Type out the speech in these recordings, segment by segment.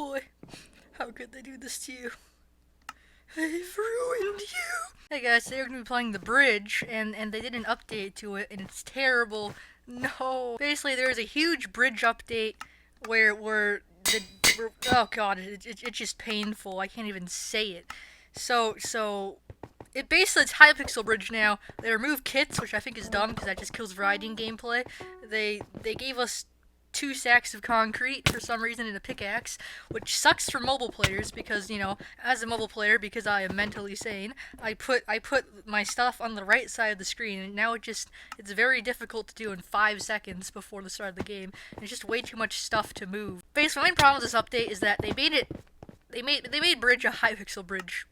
boy, how could they do this to you? They've ruined you! Hey guys, today we're gonna be playing the bridge, and they did an update to it, and it's terrible. No. Basically, there was a huge bridge update where oh god, it's just painful. I can't even say it. So it basically it's Hypixel Bridge now. They removed kits, which I think is dumb because that just kills variety in gameplay. They gave us 2 stacks of concrete for some reason and a pickaxe, which sucks for mobile players because, you know, as a mobile player, because I am mentally sane, I put my stuff on the right side of the screen, and now it's very difficult to do in 5 seconds before the start of the game. It's just way too much stuff to move. Basically, my main problem with this update is that they made Bridge a Hypixel Bridge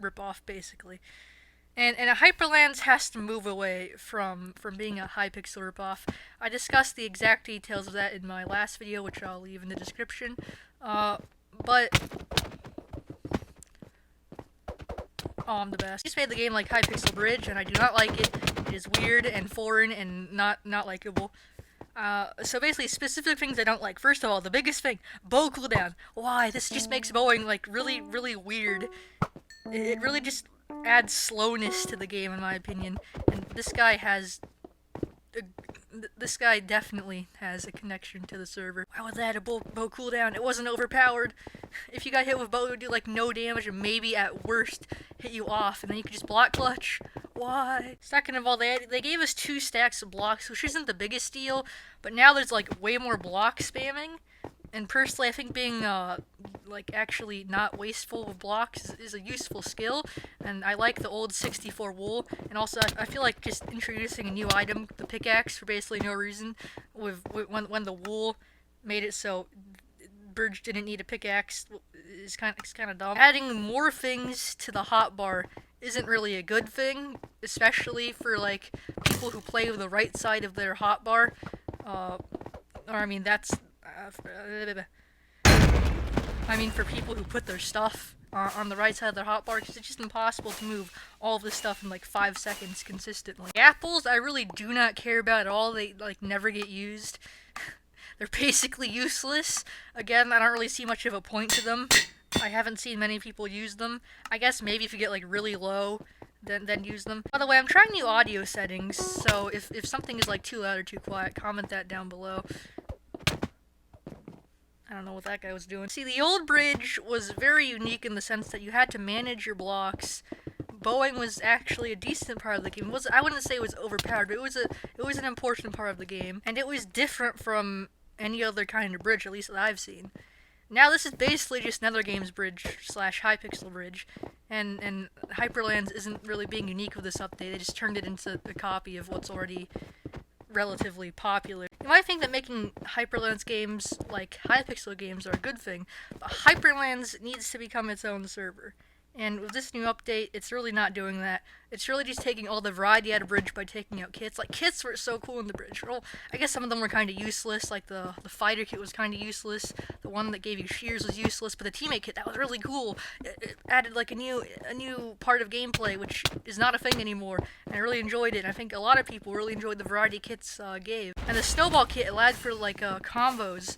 ripoff, basically. And a Hyperlands has to move away from being a Hypixel ripoff. I discussed the exact details of that in my last video, which I'll leave in the description. But I'm the best. I just made the game like Hypixel Bridge, and I do not like it. It is weird and foreign and not likable. So basically, specific things I don't like. First of all, the biggest thing, bow cooldown. Why? This just makes bowing like really weird. It really just adds slowness to the game, in my opinion. And this guy definitely has a connection to the server. Why would that add a bow cooldown? It wasn't overpowered. If you got hit with bow, it would do like no damage and maybe at worst hit you off, and then you could just block clutch. Why? Second of all, they gave us 2 stacks of blocks, which isn't the biggest deal, but now there's like way more block spamming. And personally, I think being, like, actually not wasteful with blocks is a useful skill, and I like the old 64 wool, and also I feel like just introducing a new item, the pickaxe, for basically no reason, when the wool made it so Bridge didn't need a pickaxe, is kind of dumb. Adding more things to the hotbar isn't really a good thing, especially for, like, people who play with the right side of their hotbar, for people who put their stuff on the right side of their hotbar, because it's just impossible to move all of this stuff in like 5 seconds consistently. Apples, I really do not care about at all. They like never get used. They're basically useless. Again, I don't really see much of a point to them. I haven't seen many people use them. I guess maybe if you get like really low, then use them. By the way, I'm trying new audio settings, so if something is like too loud or too quiet, comment that down below. I don't know what that guy was doing. See, the old bridge was very unique in the sense that you had to manage your blocks. Bowing was actually a decent part of the game. I wouldn't say it was overpowered, but it was an important part of the game, and it was different from any other kind of bridge, at least that I've seen. Now this is basically just Nether Games Bridge / Hypixel Bridge, and Hyperlands isn't really being unique with this update. They just turned it into a copy of what's already relatively popular. You might think that making Hyperlands games like Hypixel games are a good thing, but Hyperlands needs to become its own server. And with this new update, it's really not doing that. It's really just taking all the variety out of Bridge by taking out kits. Like, kits were so cool in the Bridge. Well, I guess some of them were kind of useless, like the fighter kit was kind of useless, the one that gave you shears was useless, but the teammate kit, that was really cool. It added, like, a new part of gameplay, which is not a thing anymore, and I really enjoyed it, and I think a lot of people really enjoyed the variety kits gave. And the snowball kit allowed for, like, combos,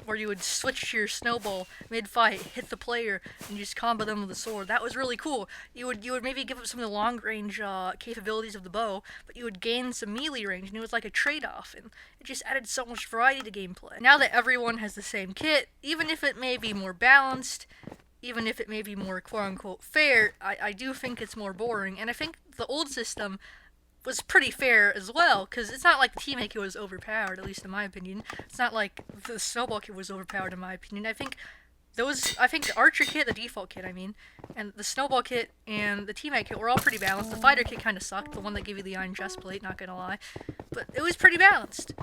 where you would switch to your snowball mid-fight, hit the player, and just combo them with a sword. That was really cool. You would maybe give up some of the long-range capabilities of the bow, but you would gain some melee range, and it was like a trade-off, and it just added so much variety to gameplay. Now that everyone has the same kit, even if it may be more balanced, even if it may be more quote-unquote fair, I do think it's more boring, and I think the old system was pretty fair as well, because it's not like the teammate kit was overpowered, at least in my opinion. It's not like the snowball kit was overpowered, in my opinion. I think the archer kit, the default kit, and the snowball kit and the teammate kit were all pretty balanced. The fighter kit kind of sucked, the one that gave you the iron chestplate, not gonna lie. But it was pretty balanced.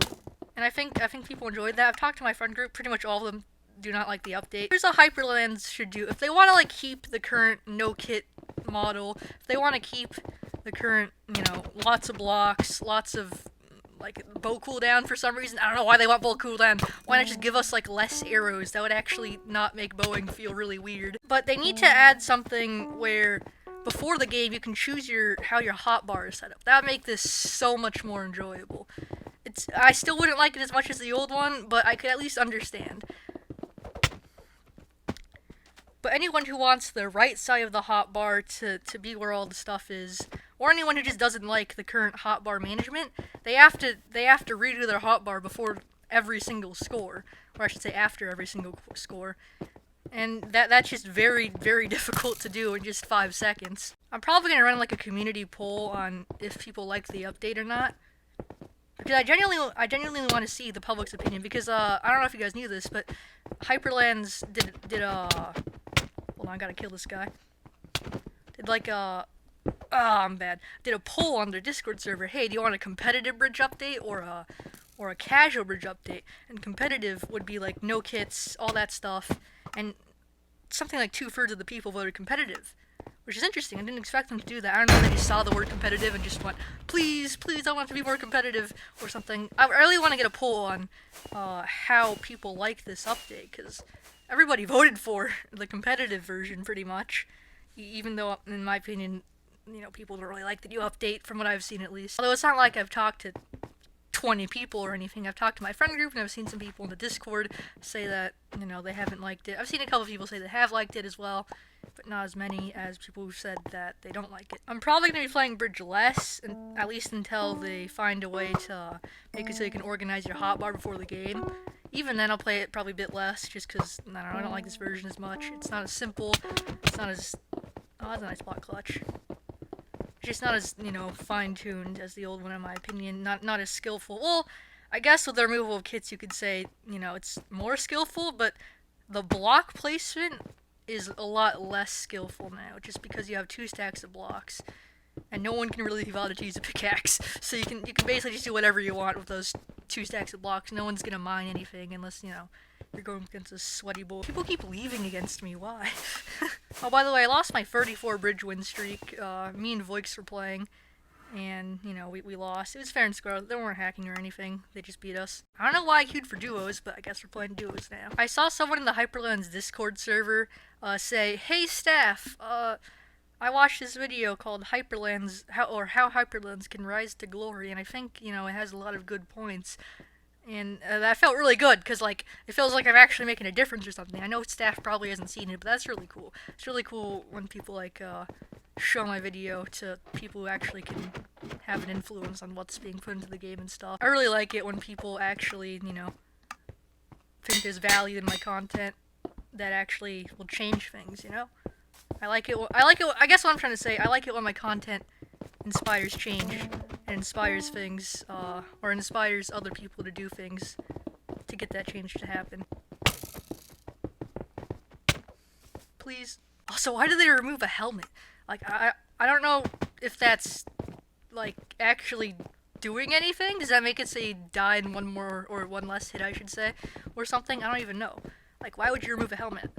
And I think people enjoyed that. I've talked to my friend group, pretty much all of them do not like the update. Here's what Hyperlands should do. If they want to, like, keep the current no-kit model, if they want to keep the current, you know, lots of blocks, lots of, like, bow cooldown for some reason. I don't know why they want bow cooldown. Why not just give us, like, less arrows? That would actually not make bowing feel really weird. But they need to add something where before the game you can choose how your hotbar is set up. That would make this so much more enjoyable. I still wouldn't like it as much as the old one, but I could at least understand. But anyone who wants the right side of the hotbar to be where all the stuff is, or anyone who just doesn't like the current hotbar management, they have to redo their hotbar before every single score, or I should say after every single score. And that's just very, very difficult to do in just 5 seconds. I'm probably gonna run like a community poll on if people like the update or not, because I genuinely want to see the public's opinion. Because I don't know if you guys knew this, but Hyperlands did hold on, I gotta kill this guy. Did like I'm bad. Did a poll on their Discord server. Hey, do you want a competitive bridge update or a casual bridge update? And competitive would be like no kits, all that stuff. And something like 2/3 of the people voted competitive, which is interesting. I didn't expect them to do that. I don't know if they just saw the word competitive and just went, please, I want it to be more competitive or something. I really want to get a poll on how people like this update, because everybody voted for the competitive version pretty much, even though, in my opinion, people don't really like the new update, from what I've seen at least. Although it's not like I've talked to 20 people or anything. I've talked to my friend group, and I've seen some people in the Discord say that, they haven't liked it. I've seen a couple of people say they have liked it as well, but not as many as people who said that they don't like it. I'm probably going to be playing Bridge less, at least until they find a way to make it so you can organize your hotbar before the game. Even then, I'll play it probably a bit less, just because, I don't like this version as much. It's not as simple, it's not as... Oh, that's a nice block clutch. Just not as, fine-tuned as the old one, in my opinion. Not as skillful. Well, I guess with the removal of kits, you could say, it's more skillful, but the block placement is a lot less skillful now, just because you have 2 stacks of blocks, and no one can really be bothered to use a pickaxe. So you can basically just do whatever you want with those 2 stacks of blocks. No one's gonna mine anything unless, you're going against a sweaty boy. People keep leaving against me, why? Oh, by the way, I lost my 34 bridge win streak. Me and Voix were playing, and, we lost. It was fair and square. They weren't hacking or anything. They just beat us. I don't know why I queued for duos, but I guess we're playing duos now. I saw someone in the Hyperlands Discord server say, hey staff, I watched this video called Hyperlands, how Hyperlands can rise to glory, and I think, it has a lot of good points. And that felt really good, because, it feels like I'm actually making a difference or something. I know staff probably hasn't seen it, but that's really cool. It's really cool when people, show my video to people who actually can have an influence on what's being put into the game and stuff. I really like it when people actually, think there's value in my content that actually will change things, I like it, I guess what I'm trying to say, I like it when my content inspires change, and inspires things, or inspires other people to do things to get that change to happen. Please. Also, why did they remove a helmet? I don't know if that's, actually doing anything. Does that make it say die in one more, or one less hit, I should say, or something? I don't even know. Why would you remove a helmet?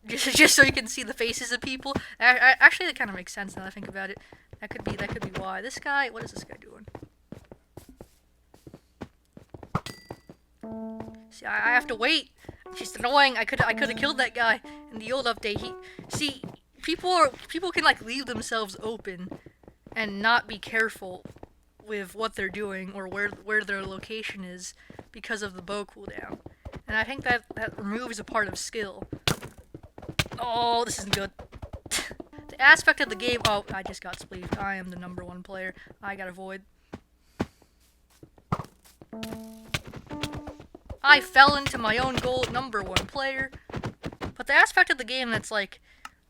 just so you can see the faces of people? Actually, that kind of makes sense now that I think about it. That could be why. This guy, what is this guy doing? See, I have to wait. It's just annoying. I could have killed that guy in the old update. People can leave themselves open and not be careful with what they're doing or where their location is because of the bow cooldown. And I think that removes a part of skill. Oh, this isn't good. The aspect of the game... Oh, I just got spleefed. I am the #1 player. I got a void. I fell into my own goal, #1 player. But the aspect of the game that's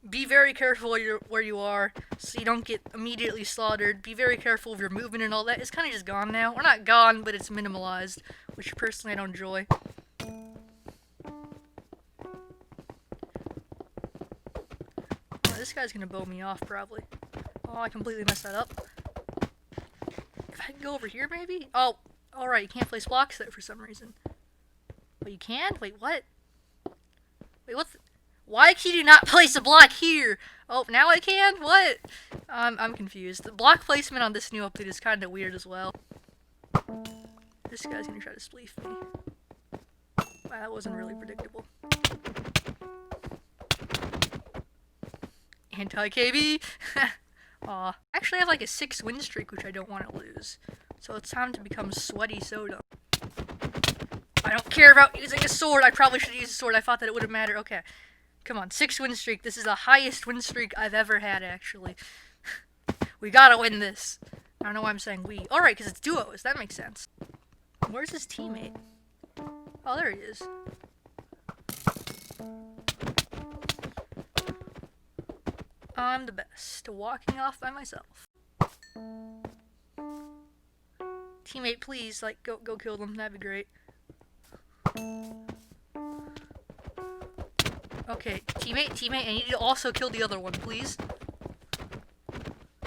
be very careful where you are so you don't get immediately slaughtered. Be very careful of your movement and all that. It's kind of just gone now. Or not gone, but it's minimalized, which personally I don't enjoy. This guy's gonna bow me off, probably. Oh, I completely messed that up. If I can go over here, maybe? Oh, alright, you can't place blocks there for some reason. Wait, you can? Wait, what? Wait, what? Why can you not place a block here? Oh, now I can? What? I'm confused. The block placement on this new update is kind of weird as well. This guy's gonna try to spleef me. Wow, that wasn't really predictable. Anti-KB! Aw. Actually, I have a 6 win streak, which I don't want to lose. So it's time to become sweaty soda. I don't care about using a sword. I probably should use a sword. I thought that it wouldn't matter. Okay. Come on, 6 win streak. This is the highest win streak I've ever had, actually. We gotta win this. I don't know why I'm saying we. Alright, because it's duos. That makes sense. Where's his teammate? Oh, there he is. I'm the best. Walking off by myself. Teammate, please, like, go kill them. That'd be great. Okay, teammate, I need you to also kill the other one, please.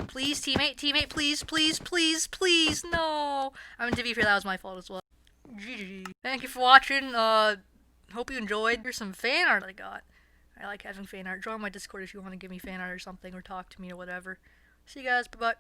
Please, teammate, please, no! I mean, to be fair, that was my fault as well. GG. Thank you for watching, hope you enjoyed. Here's some fan art I got. I like having fan art. Join my Discord if you want to give me fan art or something, or talk to me or whatever. See you guys, bye-bye.